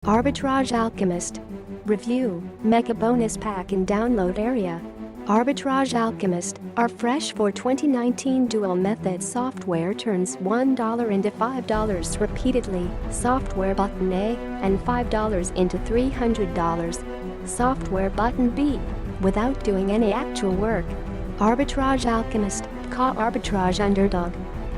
Arbitrage Alchemist. Review, Mega Bonus Pack in Download Area. Arbitrage Alchemist, our fresh for 2019 dual method software turns $1 into $5 repeatedly, software button A, and $5 into $300, software button B, without doing any actual work. Arbitrage Alchemist, called Arbitrage Underdog,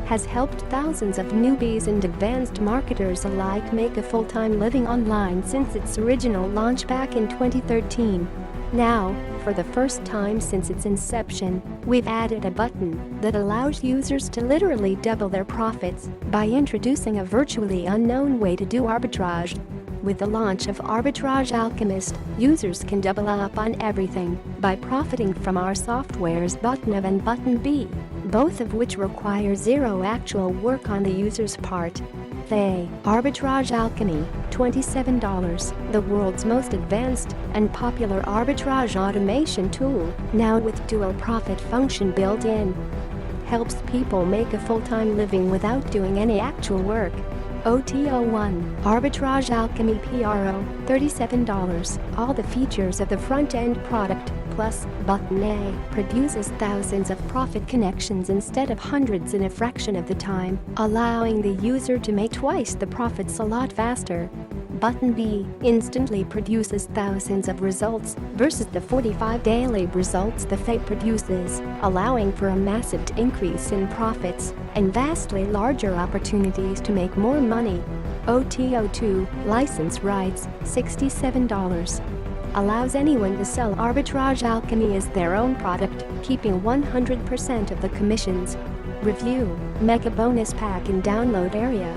has helped thousands of newbies and advanced marketers alike make a full-time living online since its original launch back in 2013. Now, for the first time since its inception, we've added a button that allows users to literally double their profits by introducing a virtually unknown way to do arbitrage. With the launch of Arbitrage Alchemist, users can double up on everything by profiting from our software's button A and button B, both of which require zero actual work on the user's part. They, Arbitrage Alchemy, $27, the world's most advanced and popular arbitrage automation tool, now with dual profit function built in. Helps people make a full-time living without doing any actual work. OTO1, Arbitrage Alchemy PRO, $37. All the features of the front-end product, plus button A, produces thousands of profit connections instead of hundreds in a fraction of the time, allowing the user to make twice the profits a lot faster. Button B instantly produces thousands of results versus the 45 daily results the FA produces, allowing for a massive increase in profits and vastly larger opportunities to make more money. OTO2, license rights, $67. Allows anyone to sell Arbitrage Alchemy as their own product, keeping 100% of the commissions. Review, Mega Bonus Pack in Download Area.